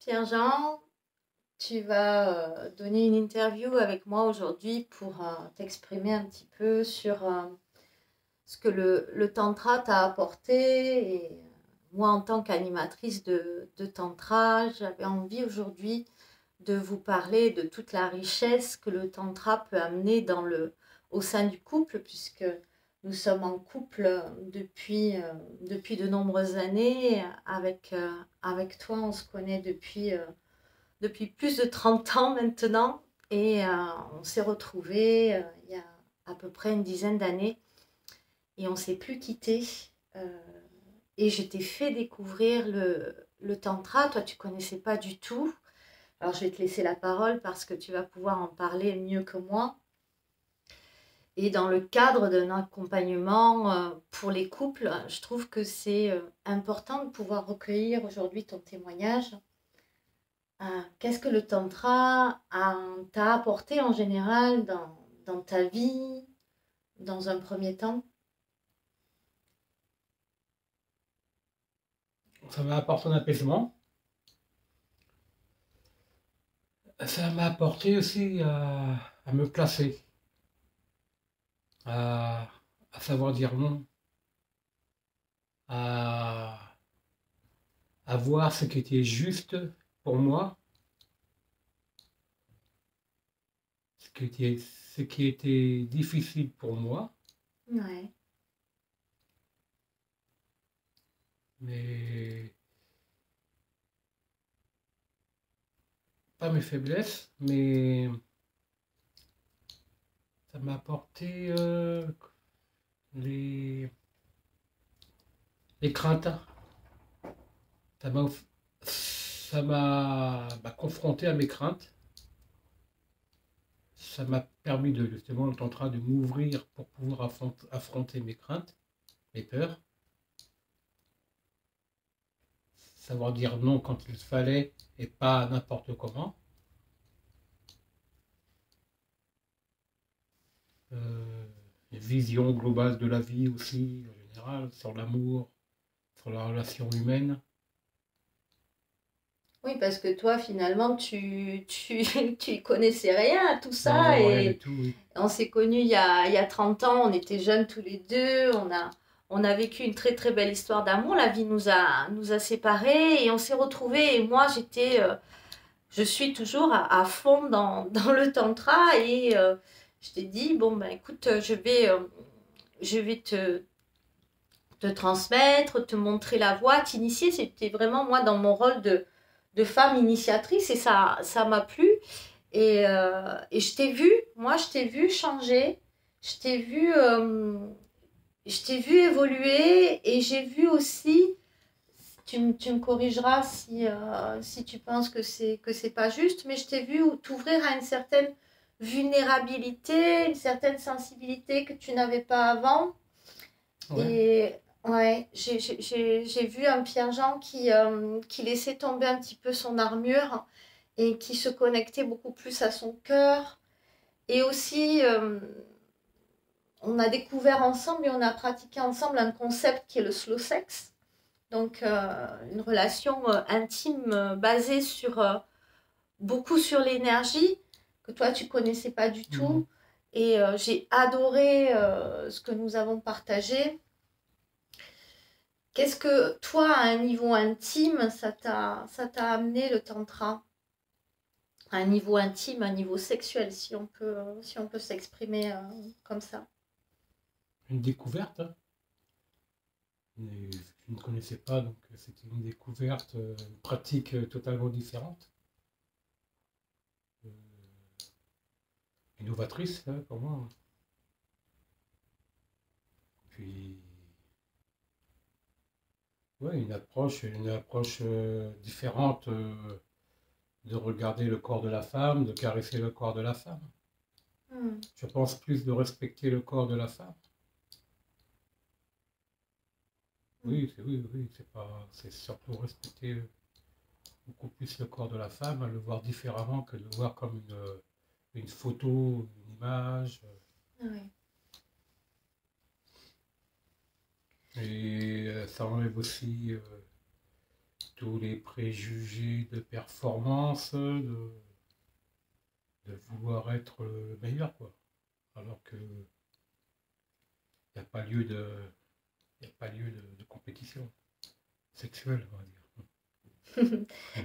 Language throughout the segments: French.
Pierre-Jean, tu vas donner une interview avec moi aujourd'hui pour t'exprimer un petit peu sur ce que le tantra t'a apporté. Et moi, en tant qu'animatrice de tantra, j'avais envie aujourd'hui de vous parler de toute la richesse que le tantra peut amener au sein du couple, puisque nous sommes en couple depuis de nombreuses années. Avec toi, on se connaît depuis plus de 30 ans maintenant. Et on s'est retrouvés il y a à peu près une dizaine d'années. Et on ne s'est plus quittés. Euh, et je t'ai fait découvrir le tantra. Toi, tu ne connaissais pas du tout. Alors, je vais te laisser la parole parce que tu vas pouvoir en parler mieux que moi. Et dans le cadre d'un accompagnement pour les couples, je trouve que c'est important de pouvoir recueillir aujourd'hui ton témoignage. Qu'est-ce que le tantra t'a apporté en général dans ta vie, dans un premier temps? Ça m'a apporté un apaisement. Ça m'a apporté aussi à me placer, à, à savoir dire non, à, à voir ce qui était juste pour moi, ce qui était difficile pour moi, Ouais. mais pas mes faiblesses, mais ça m'a apporté les, les craintes. Ça m'a ça m'a confronté à mes craintes. Ça m'a permis de justement être en train de m'ouvrir pour pouvoir affronter mes craintes, mes peurs, savoir dire non quand il fallait et pas n'importe comment. Une vision globale de la vie aussi, en général, sur l'amour, sur la relation humaine. Oui, parce que toi, finalement, tu y connaissais rien à tout ça. Non, rien du Et tout, oui. on s'est connus il y a 30 ans, on était jeunes tous les deux. On a vécu une très très belle histoire d'amour. La vie nous a séparés et on s'est retrouvés. Et moi, je suis toujours à fond dans le tantra. Et je t'ai dit, bon, ben écoute, je vais te transmettre, te montrer la voie, t'initier. C'était vraiment moi dans mon rôle de femme initiatrice et ça m'a plu. Et je t'ai vu changer, je t'ai vu, euh, je t'ai vu évoluer et j'ai vu aussi, tu me corrigeras si tu penses que c'est pas juste, mais je t'ai vu t'ouvrir à une certaine vulnérabilité, une certaine sensibilité que tu n'avais pas avant. Ouais, Et ouais, j'ai vu un Pierre-Jean qui laissait tomber un petit peu son armure et qui se connectait beaucoup plus à son cœur. Et aussi, on a découvert ensemble et on a pratiqué ensemble un concept qui est le slow sex. Donc, une relation intime basée beaucoup sur l'énergie que toi, tu connaissais pas du non. tout. Et j'ai adoré ce que nous avons partagé. Qu'est-ce que toi, à un niveau intime, ça t'a amené le tantra? À un niveau intime, un niveau sexuel, si on peut s'exprimer comme ça. Une découverte, hein. Et je ne connaissais pas, donc c'était une découverte, une pratique totalement différente, euh, innovatrice hein, pour moi. Puis, ouais, une approche différente de regarder le corps de la femme, de caresser le corps de la femme. Hmm. Je pense plus de respecter le corps de la femme. Hmm. Oui, c'est surtout respecter beaucoup plus le corps de la femme, le voir différemment que de le voir comme une photo, une image. Ouais. Et ça enlève aussi tous les préjugés de performance, de vouloir être le meilleur, quoi. Alors que il n'y a pas lieu de compétition sexuelle, on va dire.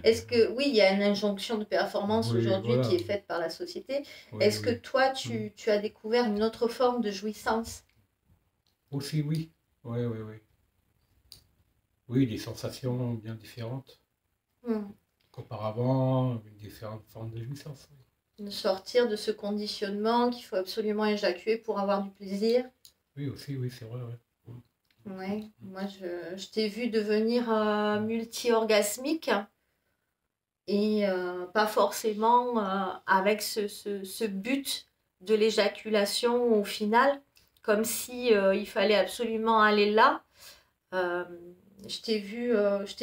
Est-ce que, oui, il y a une injonction de performance Oui, aujourd'hui voilà. qui est faite par la société. Oui, Est-ce que oui. toi, tu as découvert une autre forme de jouissance? Aussi, oui. Oui, oui, oui. Oui, des sensations bien différentes Hmm. qu'auparavant, avec différentes formes de jouissance. De sortir de ce conditionnement qu'il faut absolument éjaculer pour avoir du plaisir. Oui, aussi, oui, c'est vrai, ouais. Ouais, moi je t'ai vu devenir multi-orgasmique et pas forcément avec ce but de l'éjaculation au final, comme si il fallait absolument aller là. Euh, je t'ai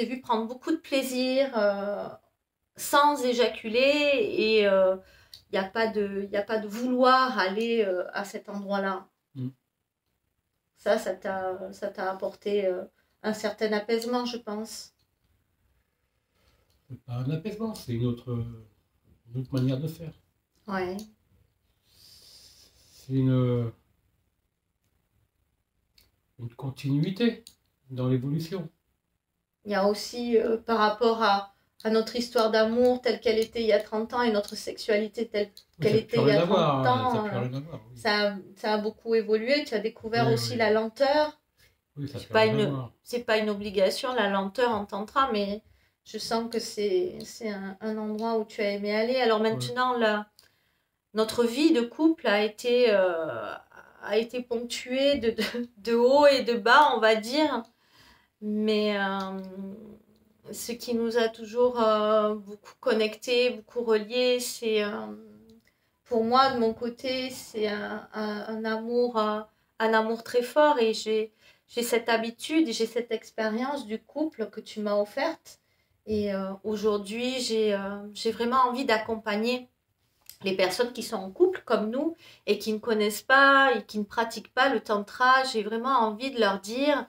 vu prendre beaucoup de plaisir sans éjaculer et il n'y a pas y a pas de vouloir aller à cet endroit-là. Mm. Ça t'a apporté un certain apaisement, je pense. C'est pas un apaisement, c'est une autre manière de faire. Ouais. C'est une continuité dans l'évolution. Il y a aussi, par rapport à notre histoire d'amour telle qu'elle était il y a 30 ans et notre sexualité telle Oui, qu'elle ça n'a plus était il y rien a à 30 voir, hein, ça n'a ans, plus rien à voir, oui. ça a beaucoup évolué. Tu as Oui, découvert aussi oui, la lenteur. oui, ça n'a plus rien à voir. C'est pas une obligation, la lenteur en tantra, mais je sens que c'est un endroit où tu as aimé aller. Alors Ouais. maintenant, notre vie de couple a été ponctuée de haut et de bas, on va dire. Mais ce qui nous a toujours beaucoup connectés, beaucoup reliés, c'est pour moi, de mon côté, c'est un amour très fort et j'ai cette habitude, j'ai cette expérience du couple que tu m'as offerte. Et aujourd'hui, j'ai vraiment envie d'accompagner les personnes qui sont en couple comme nous et qui ne connaissent pas et qui ne pratiquent pas le tantra. J'ai vraiment envie de leur dire,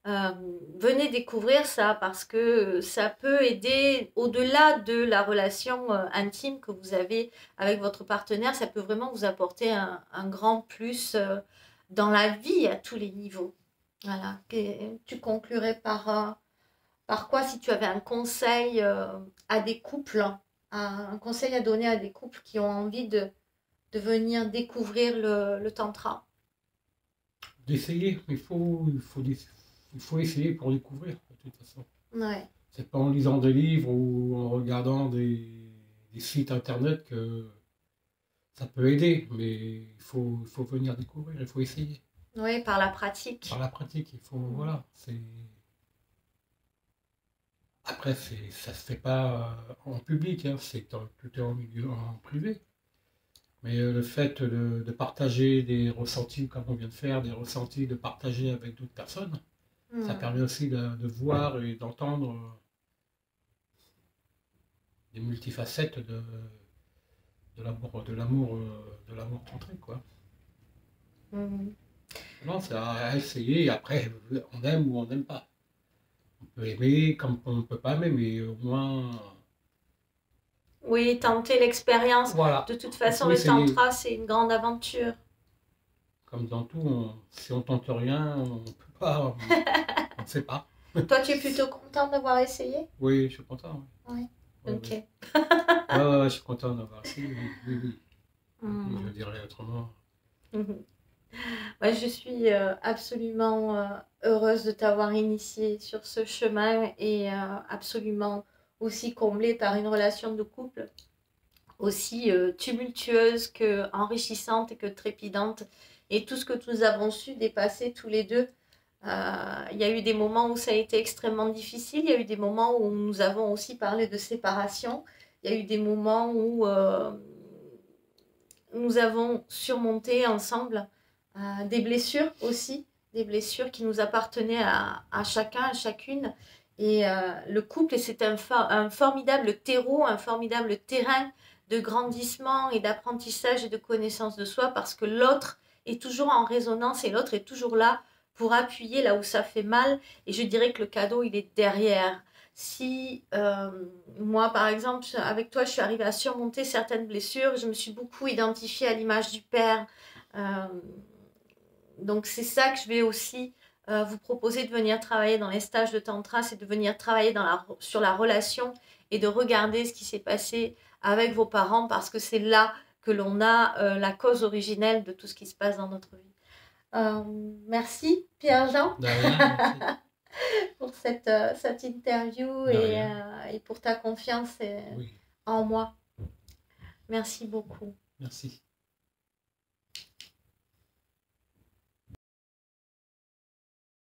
euh, venez découvrir ça parce que ça peut aider au-delà de la relation intime que vous avez avec votre partenaire. Ça peut vraiment vous apporter un grand plus dans la vie à tous les niveaux. Voilà. Et tu conclurais par quoi si tu avais un conseil à des couples, un conseil à donner à des couples qui ont envie de venir découvrir le tantra? D'essayer, il faut essayer pour découvrir, de toute façon. Ouais. C'est pas en lisant des livres ou en regardant des sites internet que ça peut aider, mais il faut venir découvrir, il faut essayer. Oui, par la pratique. Par la pratique, il faut, voilà, c'est... Après, ça se fait pas en public, hein, tout est en milieu en privé. Mais le fait de partager des ressentis, comme on vient de faire, des ressentis, de partager avec d'autres personnes, ça permet aussi de voir et d'entendre des multifacettes de l'amour tantré, quoi. Mm. Non, c'est à essayer, et après, on aime ou on n'aime pas. On peut aimer comme on ne peut pas aimer, mais au moins, Oui, tenter l'expérience. voilà, De toute il façon, faut le essayer. tantra, c'est une grande aventure. Comme dans tout, si on tente rien, on ne peut pas, on ne sait pas. Toi, tu es plutôt content d'avoir essayé? Oui, je suis content. Oui. Ouais, Ok. ouais. Ouais, je suis content d'avoir essayé, oui, oui, oui. Mm. Je dirais autrement. Mhm. Ouais, je suis absolument heureuse de t'avoir initié sur ce chemin et absolument aussi comblée par une relation de couple aussi tumultueuse que enrichissante et que trépidante. Et tout ce que nous avons su dépasser tous les deux. Il y a eu des moments où ça a été extrêmement difficile. Il y a eu des moments où nous avons aussi parlé de séparation. Il y a eu des moments où nous avons surmonté ensemble des blessures aussi, des blessures qui nous appartenaient à chacun, à chacune. Et le couple, c'est un formidable terreau, un formidable terrain de grandissement et d'apprentissage et de connaissance de soi parce que l'autre est toujours en résonance et l'autre est toujours là pour appuyer là où ça fait mal. Et je dirais que le cadeau, il est derrière. si moi, par exemple, avec toi, je suis arrivée à surmonter certaines blessures, je me suis beaucoup identifiée à l'image du père. Euh, donc c'est ça que je vais aussi vous proposer de venir travailler dans les stages de tantra, c'est de venir travailler sur la relation et de regarder ce qui s'est passé avec vos parents parce que c'est là que l'on a la cause originelle de tout ce qui se passe dans notre vie. Merci Pierre-Jean De rien, merci. pour cette interview De rien. et pour ta confiance Oui, en moi. Merci beaucoup. merci.